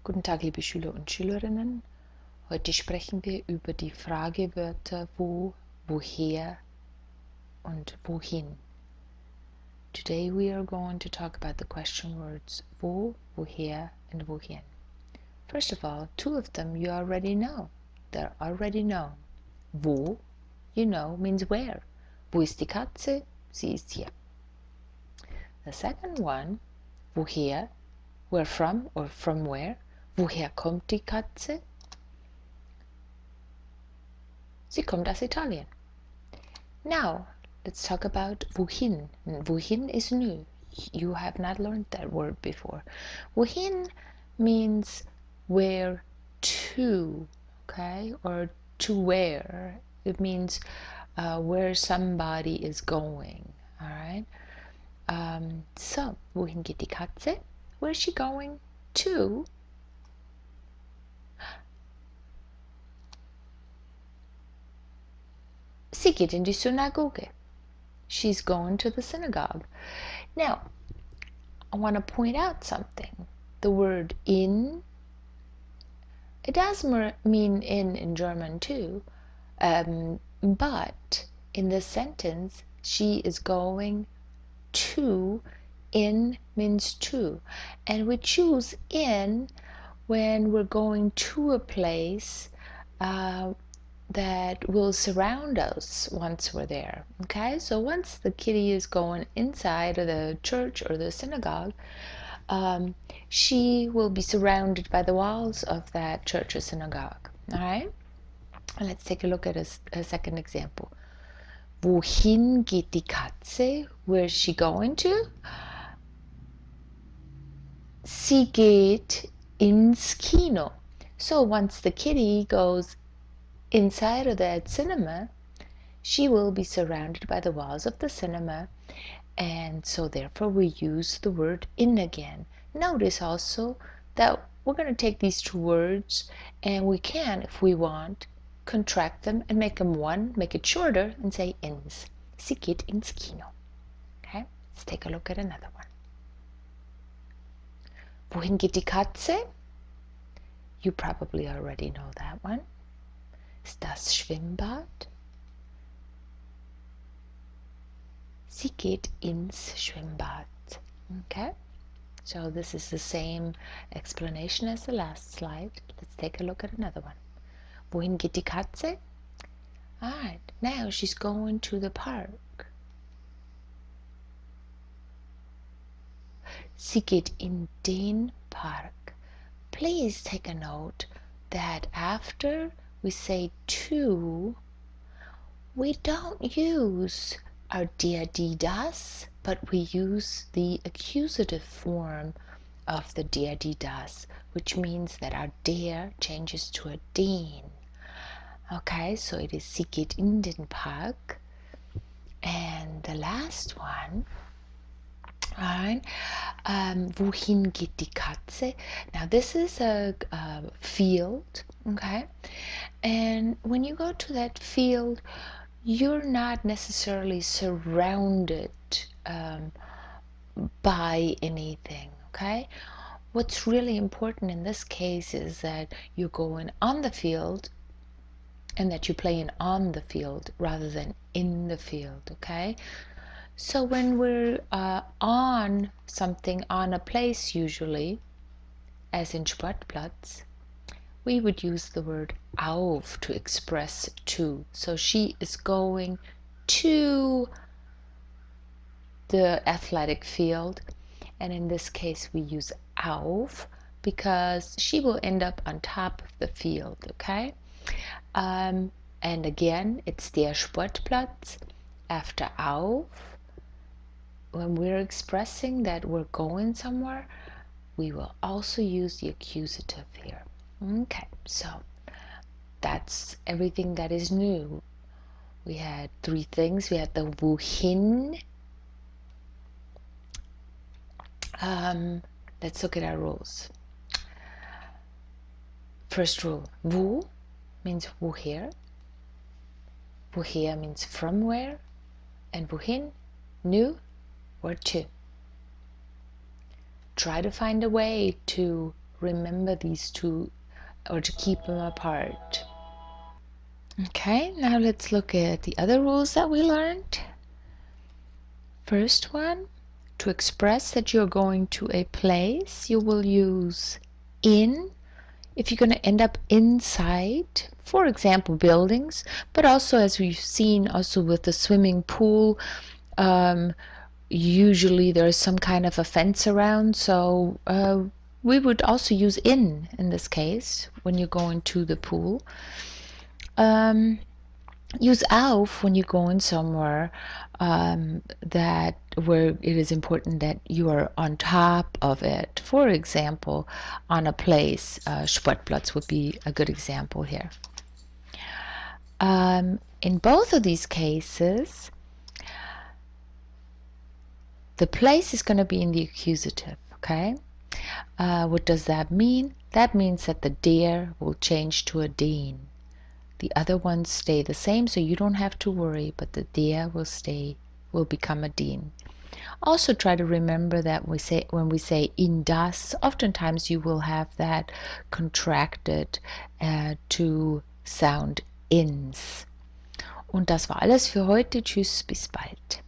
Guten Tag, liebe Schüler und Schülerinnen. Heute sprechen wir über die Fragewörter wo, woher und wohin. Today we are going to talk about the question words wo, woher and wohin. First of all, two of them you already know. They're already known. Wo, you know, means where. Wo ist die Katze? Sie ist hier. The second one, woher, where from or from where. Woher kommt die Katze? Sie kommt aus Italien. Now, let's talk about wohin. Wohin is new. You have not learned that word before. Wohin means where to, okay, or to where. It means where somebody is going, all right? So, wohin geht die Katze? Where is she going? To. Sie geht in die Synagoge. She's going to the synagogue. Now, I want to point out something. The word in, it does mean in German too, but in this sentence, she is going to. In means to, and we choose in when we're going to a place that will surround us once we're there. Okay, so once the kitty is going inside of the church or the synagogue, she will be surrounded by the walls of that church or synagogue. All right, and let's take a look at a second example. Wohin geht die Katze? Where is she going to? Sie geht ins Kino. So once the kitty goes inside of that cinema, she will be surrounded by the walls of the cinema, and so therefore we use the word in again. Notice also that we're going to take these two words and we can, if we want, contract them and make them one, make it shorter and say ins. Sie geht ins Kino. Okay, let's take a look at another one. Wohin geht die Katze? You probably already know that one. Ist das Schwimmbad? Sie geht ins Schwimmbad. Okay, so this is the same explanation as the last slide. Let's take a look at another one. Wohin geht die Katze? Alright, now she's going to the park. Sie geht in den Park. Please take a note that after we say to, we don't use our der, die, das, but we use the accusative form of the der, die, das, which means that our der changes to a den. Okay, so it is sie geht in den Park. And the last one, alright, wohin geht die Katze? Now this is a field, okay, and when you go to that field, you're not necessarily surrounded by anything, okay? What's really important in this case is that you're going on the field and that you're playing on the field rather than in the field, okay? So when we're on something, on a place usually, as in Sportplatz, we would use the word auf to express to. So she is going to the athletic field, and in this case we use auf because she will end up on top of the field, okay? And again, it's der Sportplatz after auf. When we're expressing that we're going somewhere, we will also use the accusative here. Okay, so that's everything that is new. We had three things. We had the wohin. Let's look at our rules. First rule, wo means woher. Woher means from where, and wohin, new or to. Try to find a way to remember these two or to keep them apart. Okay, now let's look at the other rules that we learned. First one, to express that you're going to a place, you will use in if you're going to end up inside, for example, buildings, but also, as we've seen also with the swimming pool, usually there's some kind of a fence around, so we would also use in this case when you go into the pool. Use auf when you're going somewhere that where it is important that you are on top of it. For example, on a place, Sportplatz would be a good example here. In both of these cases, the place is going to be in the accusative, okay? What does that mean? That means that the der will change to a den. The other ones stay the same, so you don't have to worry, but the der will become a den. Also try to remember that when we say in das, oftentimes you will have that contracted to sound ins. Und das war alles für heute. Tschüss, bis bald.